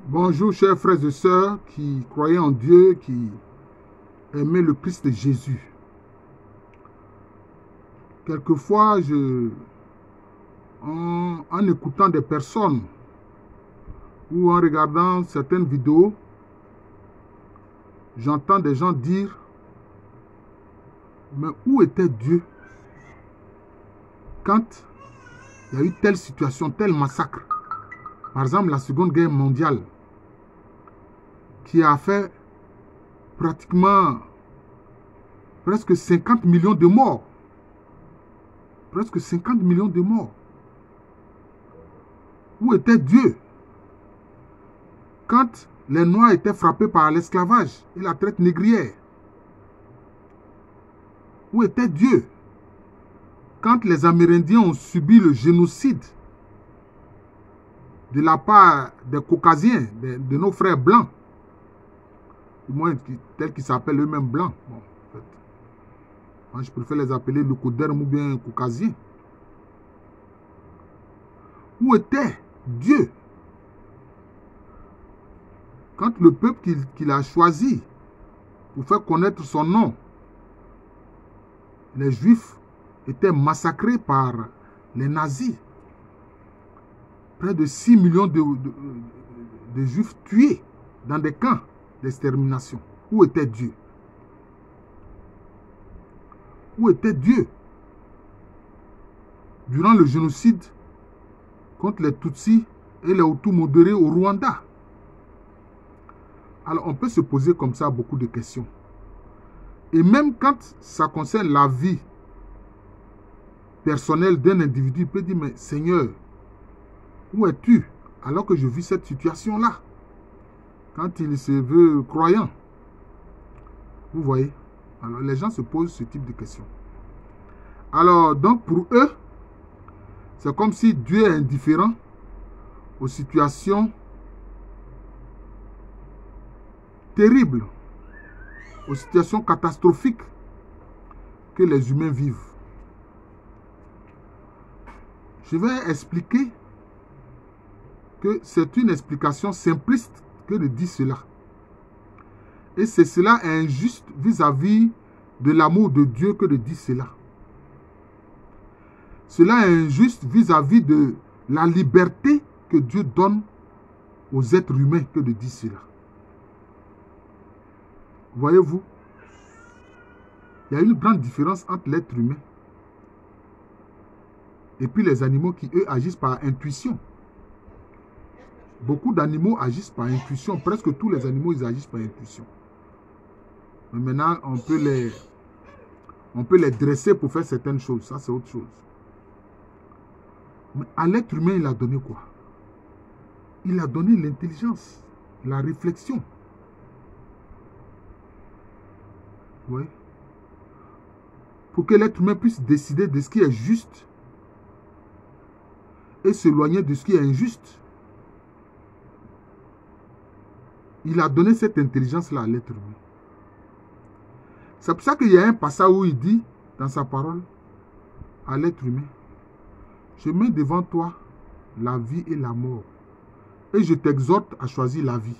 Bonjour chers frères et sœurs qui croyaient en Dieu, qui aimaient le Christ Jésus. Quelquefois, en écoutant des personnes ou en regardant certaines vidéos, j'entends des gens dire, mais où était Dieu quand il y a eu telle situation, tel massacre? Par exemple, la Seconde Guerre mondiale, qui a fait pratiquement presque 50 millions de morts. Presque 50 millions de morts. Où était Dieu quand les Noirs étaient frappés par l'esclavage et la traite négrière? Où était Dieu quand les Amérindiens ont subi le génocide de la part des Caucasiens, de nos frères blancs, du moins tels qu'ils s'appellent eux-mêmes blancs? Bon, en fait, moi, je préfère les appeler leucodermes ou bien caucasiens. Où était Dieu quand le peuple qu'il a choisi pour faire connaître son nom, les Juifs, étaient massacrés par les nazis? Près de 6 millions de Juifs tués dans des camps d'extermination. Où était Dieu? Où était Dieu durant le génocide contre les Tutsis et les Hutus modérés au Rwanda? Alors, on peut se poser comme ça beaucoup de questions. Et même quand ça concerne la vie personnelle d'un individu, il peut dire, mais Seigneur, où es-tu alors que je vis cette situation-là? Quand il se veut croyant. Vous voyez? Alors, les gens se posent ce type de questions. Alors, donc, pour eux, c'est comme si Dieu est indifférent aux situations terribles, aux situations catastrophiques que les humains vivent. Je vais expliquer que c'est une explication simpliste que de dire cela. Et c'est cela injuste vis-à-vis de l'amour de Dieu que de dire cela. Cela est injuste vis-à-vis de la liberté que Dieu donne aux êtres humains que de dire cela. Voyez-vous, il y a une grande différence entre l'être humain et puis les animaux qui, eux, agissent par intuition. Beaucoup d'animaux agissent par intuition. Presque tous les animaux, ils agissent par intuition. Mais maintenant, on peut les dresser pour faire certaines choses. Ça, c'est autre chose. Mais à l'être humain, il a donné quoi? Il a donné l'intelligence, la réflexion. Oui. Pour que l'être humain puisse décider de ce qui est juste et s'éloigner de ce qui est injuste. Il a donné cette intelligence-là à l'être humain. C'est pour ça qu'il y a un passage où il dit, dans sa parole, à l'être humain, je mets devant toi la vie et la mort, et je t'exhorte à choisir la vie.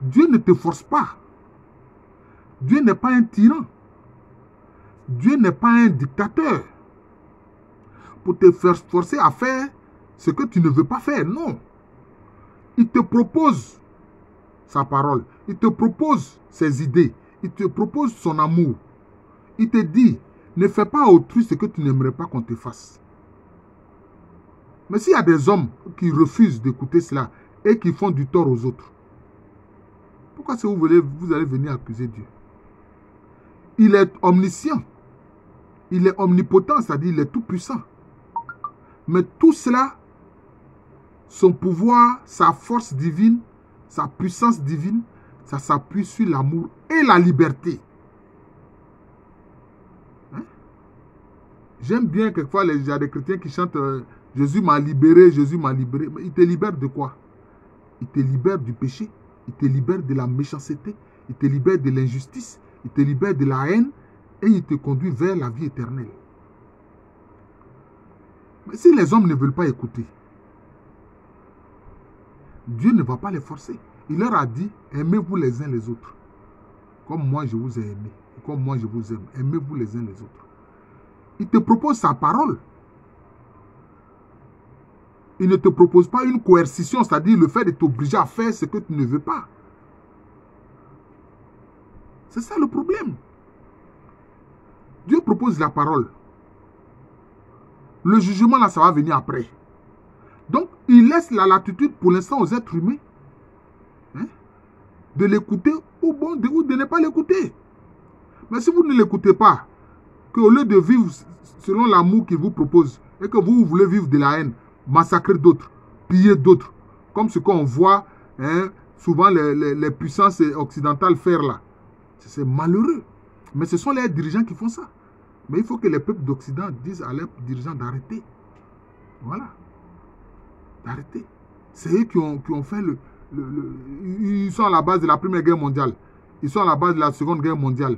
Dieu ne te force pas. Dieu n'est pas un tyran. Dieu n'est pas un dictateur pour te faire forcer à faire ce que tu ne veux pas faire. Non. Il te propose sa parole. Il te propose ses idées. Il te propose son amour. Il te dit, ne fais pas à autrui ce que tu n'aimerais pas qu'on te fasse. Mais s'il y a des hommes qui refusent d'écouter cela et qui font du tort aux autres, pourquoi si vous allez venir accuser Dieu? Il est omniscient. Il est omnipotent, c'est-à-dire il est tout puissant. Mais tout cela, son pouvoir, sa force divine, sa puissance divine, ça s'appuie sur l'amour et la liberté. Hein? J'aime bien quelquefois, il y a des chrétiens qui chantent Jésus m'a libéré, Jésus m'a libéré. Mais il te libère de quoi? Il te libère du péché, il te libère de la méchanceté, il te libère de l'injustice, il te libère de la haine et il te conduit vers la vie éternelle. Mais si les hommes ne veulent pas écouter, Dieu ne va pas les forcer. Il leur a dit, aimez-vous les uns les autres. Comme moi je vous ai aimé. Comme moi je vous aime. Aimez-vous les uns les autres. Il te propose sa parole. Il ne te propose pas une coercition, c'est-à-dire le fait de t'obliger à faire ce que tu ne veux pas. C'est ça le problème. Dieu propose la parole. Le jugement, là, ça va venir après. Donc, il laisse la latitude pour l'instant aux êtres humains de l'écouter ou de ne pas l'écouter. Mais si vous ne l'écoutez pas, qu'au lieu de vivre selon l'amour qu'il vous propose, et que vous voulez vivre de la haine, massacrer d'autres, piller d'autres, comme ce qu'on voit souvent les puissances occidentales faire là, c'est malheureux. Mais ce sont les dirigeants qui font ça. Mais il faut que les peuples d'Occident disent à leurs dirigeants d'arrêter. Voilà. D'arrêter. C'est eux qui ont fait ils sont à la base de la Première Guerre mondiale. Ils sont à la base de la Seconde Guerre mondiale.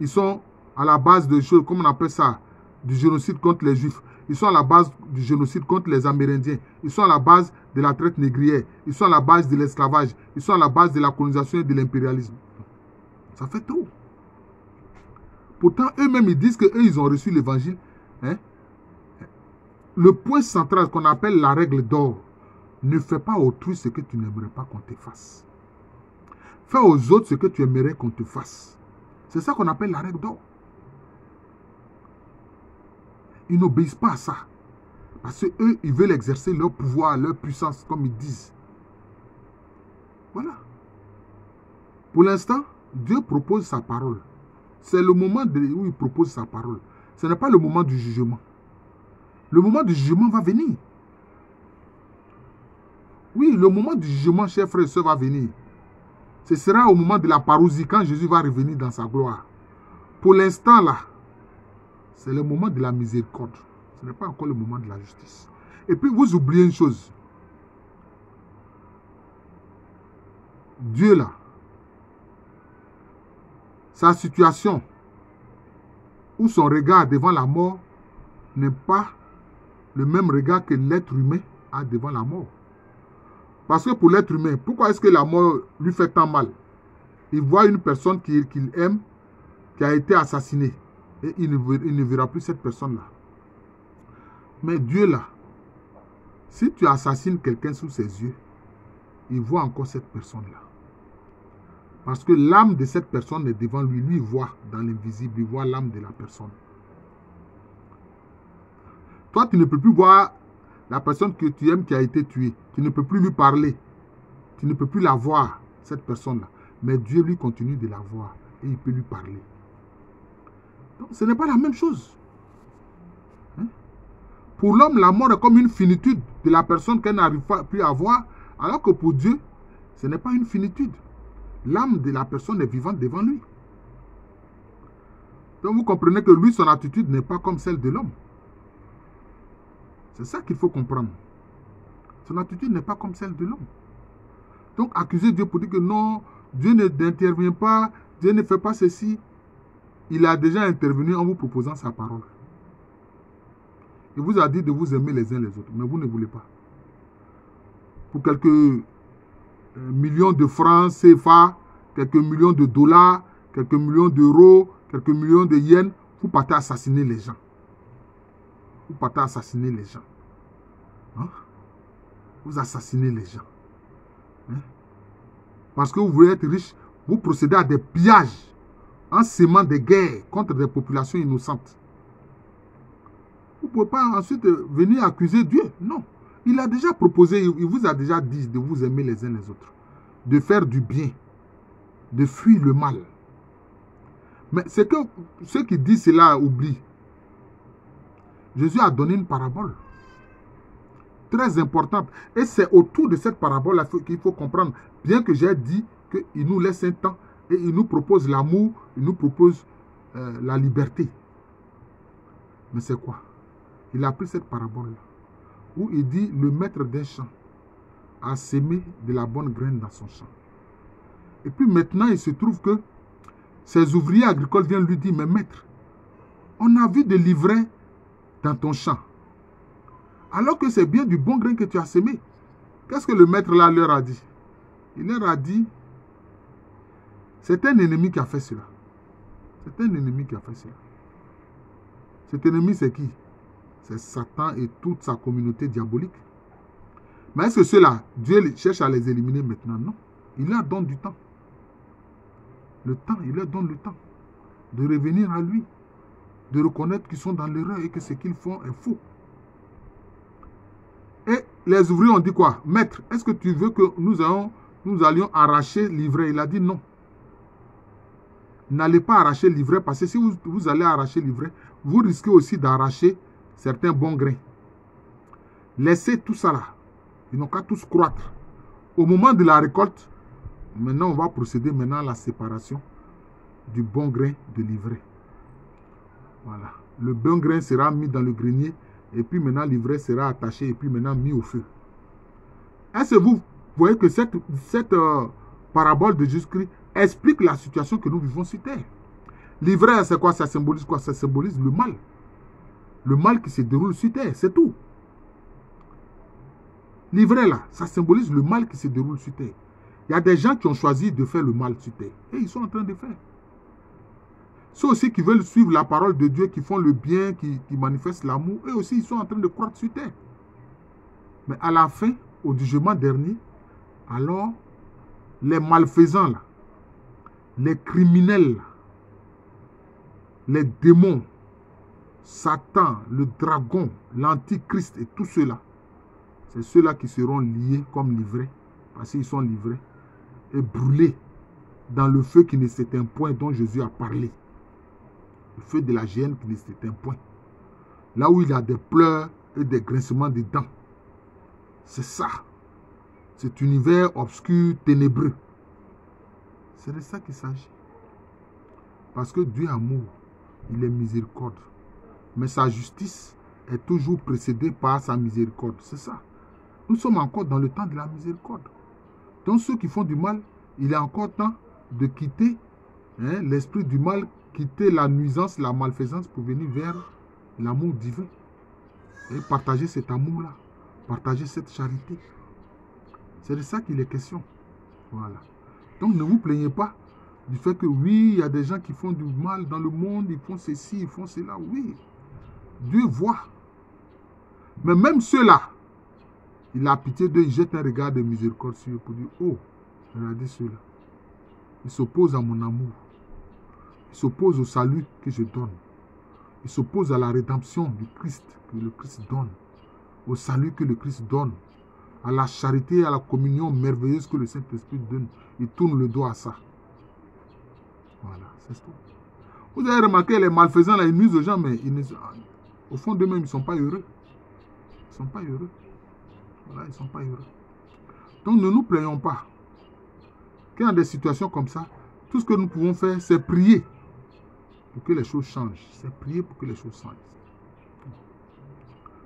Ils sont à la base de choses, comme on appelle ça, du génocide contre les Juifs. Ils sont à la base du génocide contre les Amérindiens. Ils sont à la base de la traite négrière. Ils sont à la base de l'esclavage. Ils sont à la base de la colonisation et de l'impérialisme. Ça fait trop. Pourtant, eux-mêmes, ils disent qu'eux, ils ont reçu l'évangile. Le point central qu'on appelle la règle d'or, ne fais pas autrui ce que tu n'aimerais pas qu'on te fasse. Fais aux autres ce que tu aimerais qu'on te fasse. C'est ça qu'on appelle la règle d'or. Ils n'obéissent pas à ça. Parce qu'eux, ils veulent exercer leur pouvoir, leur puissance, comme ils disent. Voilà. Pour l'instant, Dieu propose sa parole. C'est le moment où il propose sa parole. Ce n'est pas le moment du jugement. Le moment du jugement va venir. Oui, le moment du jugement, chers frères et sœurs, va venir. Ce sera au moment de la parousie, quand Jésus va revenir dans sa gloire. Pour l'instant, là, c'est le moment de la miséricorde. Ce n'est pas encore le moment de la justice. Et puis, vous oubliez une chose. Dieu, là, sa situation ou son regard devant la mort n'est pas le même regard que l'être humain a devant la mort. Parce que pour l'être humain, pourquoi est-ce que la mort lui fait tant mal? Il voit une personne qu'il aime qui a été assassinée et il ne verra plus cette personne-là. Mais Dieu là, si tu assassines quelqu'un sous ses yeux, il voit encore cette personne-là. Parce que l'âme de cette personne est devant lui. Lui, il voit dans l'invisible, il voit l'âme de la personne. Toi, tu ne peux plus voir la personne que tu aimes qui a été tuée. Tu ne peux plus lui parler. Tu ne peux plus la voir, cette personne-là. Mais Dieu, lui, continue de la voir et il peut lui parler. Donc, ce n'est pas la même chose. Pour l'homme, la mort est comme une finitude de la personne qu'elle n'arrive pas plus à voir, alors que pour Dieu, ce n'est pas une finitude. L'âme de la personne est vivante devant lui. Donc vous comprenez que lui, son attitude n'est pas comme celle de l'homme. C'est ça qu'il faut comprendre. Son attitude n'est pas comme celle de l'homme. Donc accuser Dieu pour dire que non, Dieu n'intervient pas, Dieu ne fait pas ceci. Il a déjà intervenu en vous proposant sa parole. Il vous a dit de vous aimer les uns les autres, mais vous ne voulez pas. Pour quelques millions de francs CFA, quelques millions de dollars, quelques millions d'euros, quelques millions de yens, vous partez assassiner les gens. Vous partez assassiner les gens. Vous assassinez les gens. Parce que vous voulez être riche, vous procédez à des pillages en sémant des guerres contre des populations innocentes. Vous ne pouvez pas ensuite venir accuser Dieu. Non. Il a déjà proposé, il vous a déjà dit de vous aimer les uns les autres, de faire du bien, de fuir le mal. Mais c'est que ceux qui disent cela oublient. Jésus a donné une parabole très importante. Et c'est autour de cette parabole qu'il faut comprendre. Bien que j'ai dit qu'il nous laisse un temps et il nous propose l'amour, il nous propose la liberté. Mais c'est quoi? Il a pris cette parabole-là où il dit le maître d'un champ a sémé de la bonne graine dans son champ. Et puis maintenant, il se trouve que ses ouvriers agricoles viennent lui dire, mais maître, on a vu des livrets dans ton champ. Alors que c'est bien du bon grain que tu as sémé. Qu'est-ce que le maître là leur a dit? Il leur a dit, c'est un ennemi qui a fait cela. C'est un ennemi qui a fait cela. Cet ennemi, c'est qui? C'est Satan et toute sa communauté diabolique. Mais est-ce que ceux-là, Dieu cherche à les éliminer maintenant? Non. Il leur donne du temps. Le temps, il leur donne le temps de revenir à lui, de reconnaître qu'ils sont dans l'erreur et que ce qu'ils font est faux. Et les ouvriers ont dit quoi? Maître, est-ce que tu veux que nous allions arracher l'ivraie? Il a dit non. N'allez pas arracher l'ivraie parce que si vous allez arracher l'ivraie, vous risquez aussi d'arracher certains bons grains. Laissez tout ça là. Ils n'ont qu'à tous croître. Au moment de la récolte, maintenant on va procéder maintenant à la séparation du bon grain de l'ivraie. Voilà. Le bon grain sera mis dans le grenier et puis maintenant l'ivraie sera attachée et puis maintenant mis au feu. Est-ce que vous voyez que cette parabole de Jésus-Christ explique la situation que nous vivons sur terre? L'ivraie, c'est quoi? Ça symbolise quoi? Ça symbolise le mal. Le mal qui se déroule sur terre, c'est tout. L'ivraie là, ça symbolise le mal qui se déroule sur terre. Il y a des gens qui ont choisi de faire le mal sur terre. Et ils sont en train de faire. Ceux aussi qui veulent suivre la parole de Dieu, qui font le bien, qui manifestent l'amour, eux aussi, ils sont en train de croître sur terre. Mais à la fin, au jugement dernier, alors, les malfaisants, là, les criminels, là, les démons, Satan, le dragon, l'antichrist et tout cela, c'est ceux-là qui seront liés comme livrés, parce qu'ils sont livrés, et brûlés dans le feu qui ne s'éteint point dont Jésus a parlé. Le feu de la géhenne qui ne s'éteint point. Là où il y a des pleurs et des grincements de dents. C'est ça. Cet univers obscur, ténébreux. C'est de ça qu'il s'agit. Parce que Dieu est amour, il est miséricorde. Mais sa justice est toujours précédée par sa miséricorde. C'est ça. Nous sommes encore dans le temps de la miséricorde. Donc ceux qui font du mal, il est encore temps de quitter l'esprit du mal, quitter la nuisance, la malfaisance pour venir vers l'amour divin. Et partager cet amour-là. Partager cette charité. C'est de ça qu'il est question. Voilà. Donc ne vous plaignez pas du fait que oui, il y a des gens qui font du mal dans le monde, ils font ceci, ils font cela. Oui, Dieu voit. Mais même ceux-là, il a pitié d'eux, il jette un regard de miséricorde sur eux pour dire, oh, regardez ceux-là. Ils s'opposent à mon amour. Ils s'opposent au salut que je donne. Ils s'opposent à la rédemption du Christ que le Christ donne. Au salut que le Christ donne. À la charité, à la communion merveilleuse que le Saint-Esprit donne. Ils tournent le dos à ça. Voilà, c'est tout. Vous avez remarqué, les malfaisants, là, ils nuisent aux gens, mais au fond d'eux-mêmes, ils ne sont pas heureux. Ils ne sont pas heureux. Voilà, ils ne sont pas heureux. Donc, ne nous plaignons pas. Quand il y a des situations comme ça, tout ce que nous pouvons faire, c'est prier pour que les choses changent. C'est prier pour que les choses changent.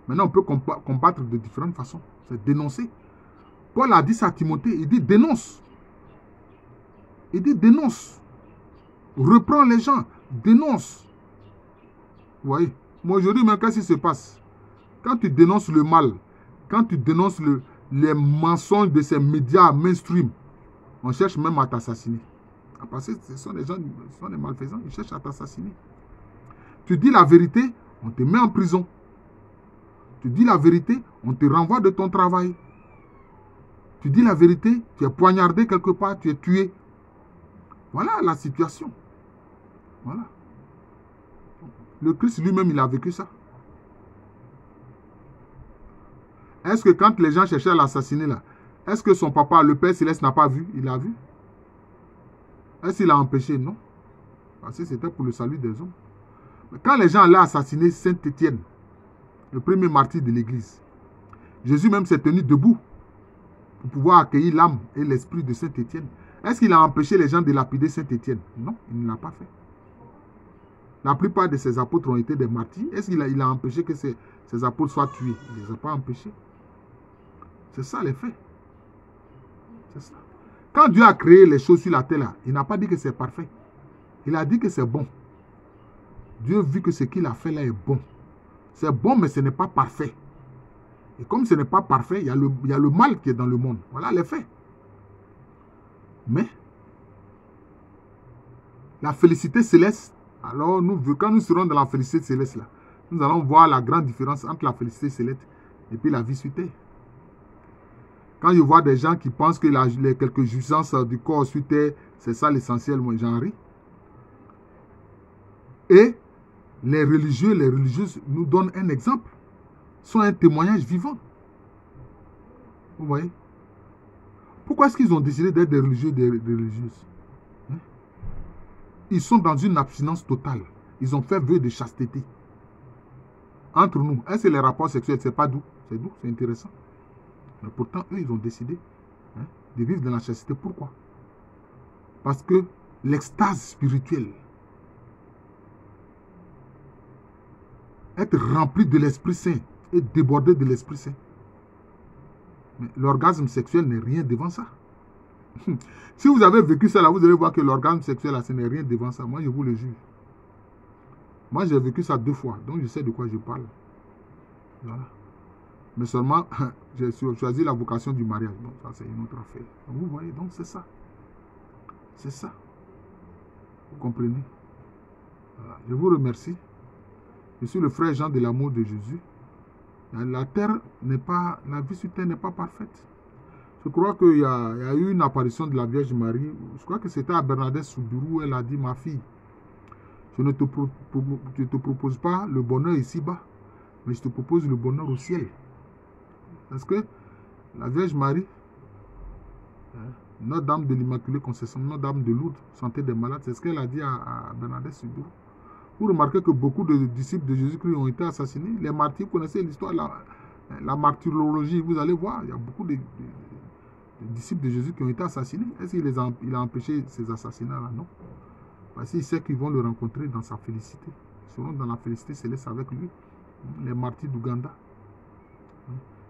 Maintenant, on peut combattre de différentes façons. C'est dénoncer. Paul a dit ça à Timothée. Il dit dénonce. Il dit dénonce. Reprends les gens. Dénonce. Vous voyez. Moi, aujourd'hui, même qu'est-ce qui se passe? Quand tu dénonces le mal, quand tu dénonces les mensonges de ces médias mainstream, on cherche même à t'assassiner. Parce que ce sont des gens, ce sont des malfaisants, ils cherchent à t'assassiner. Tu dis la vérité, on te met en prison. Tu dis la vérité, on te renvoie de ton travail. Tu dis la vérité, tu es poignardé quelque part, tu es tué. Voilà la situation. Voilà. Le Christ lui-même, il a vécu ça. Est-ce que quand les gens cherchaient à l'assassiner là, est-ce que son papa, le Père Céleste, n'a pas vu? Il a vu. Est-ce qu'il a empêché? Non. Parce que c'était pour le salut des hommes. Mais quand les gens allaient assassiner Saint Étienne, le premier martyr de l'Église, Jésus même s'est tenu debout pour pouvoir accueillir l'âme et l'esprit de Saint Étienne. Est-ce qu'il a empêché les gens de lapider Saint Étienne? Non, il ne l'a pas fait. La plupart de ses apôtres ont été des martyrs. Est-ce qu'il a empêché que ces apôtres soient tués? Il ne les a pas empêchés. C'est ça les faits. C'est ça. Quand Dieu a créé les choses sur la terre, là, il n'a pas dit que c'est parfait. Il a dit que c'est bon. Dieu vit que ce qu'il a fait là est bon. C'est bon, mais ce n'est pas parfait. Et comme ce n'est pas parfait, il y a le mal qui est dans le monde. Voilà les faits. Mais la félicité céleste, alors quand nous serons dans la félicité céleste, là, nous allons voir la grande différence entre la félicité céleste et puis la vie sur terre. Quand je vois des gens qui pensent que les quelques jouissances du corps sur terre, c'est ça l'essentiel, moi j'en ris. Et les religieux, les religieuses nous donnent un exemple, sont un témoignage vivant. Vous voyez? Pourquoi est-ce qu'ils ont décidé d'être des religieux et des religieuses? Ils sont dans une abstinence totale. Ils ont fait vœu de chasteté. Entre nous, est-ce que les rapports sexuels, c'est pas doux? C'est doux, c'est intéressant. Mais pourtant, eux, ils ont décidé de vivre dans la chasteté. Pourquoi? Parce que l'extase spirituelle, être rempli de l'Esprit Saint et débordé de l'Esprit Saint. Mais l'orgasme sexuel n'est rien devant ça. Si vous avez vécu ça là, vous allez voir que l'orgasme sexuel là, ce n'est rien devant ça. Moi, je vous le jure. Moi, j'ai vécu ça 2 fois. Donc, je sais de quoi je parle. Voilà. Mais seulement, j'ai choisi la vocation du mariage. Donc, ça, c'est une autre affaire. Donc, vous voyez, donc c'est ça. C'est ça. Vous comprenez? Voilà. Je vous remercie. Je suis le frère Jean de l'amour de Jésus. La terre n'est pas, la vie sur terre n'est pas parfaite. Je crois qu'il y a eu une apparition de la Vierge Marie. Je crois que c'était à Bernadette Soubirou. Elle a dit, ma fille, je ne te propose pas le bonheur ici-bas, mais je te propose le bonheur au ciel. Parce que la Vierge Marie, Notre-Dame de l'Immaculée Conception, Notre-Dame de Lourdes, santé des malades, c'est ce qu'elle a dit à Bernadette Soubirou. Vous remarquez que beaucoup de disciples de Jésus-Christ ont été assassinés. Les martyrs, vous connaissez l'histoire, la martyrologie, vous allez voir, il y a beaucoup de disciples de Jésus qui ont été assassinés. Est-ce qu'il a empêché ces assassinats-là? Non. Parce qu'il sait qu'ils vont le rencontrer dans sa félicité. Ils seront dans la félicité céleste avec lui. Les martyrs d'Ouganda.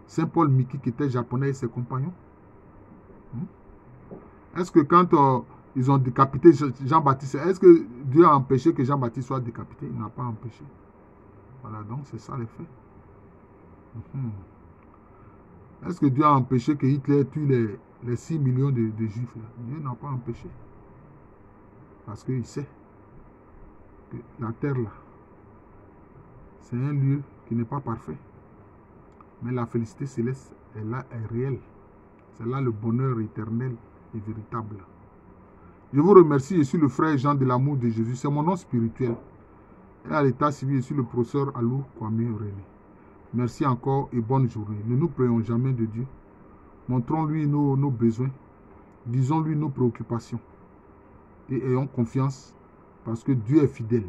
Saint Paul Miki qui était japonais et ses compagnons. Est-ce que quand ils ont décapité Jean-Baptiste, est-ce que Dieu a empêché que Jean-Baptiste soit décapité? Il n'a pas empêché. Voilà, donc c'est ça les faits. Est-ce que Dieu a empêché que Hitler tue les 6 millions de Juifs là? Dieu n'a pas empêché. Parce qu'il sait que la terre là, c'est un lieu qui n'est pas parfait. Mais la félicité céleste est là, est réelle. C'est là le bonheur éternel et véritable. Je vous remercie, je suis le frère Jean de l'amour de Jésus. C'est mon nom spirituel. Et à l'état civil, je suis le professeur Alou Kwame René. Merci encore et bonne journée. Ne nous prions jamais de Dieu. Montrons-lui nos besoins. Disons-lui nos préoccupations. Et ayons confiance parce que Dieu est fidèle.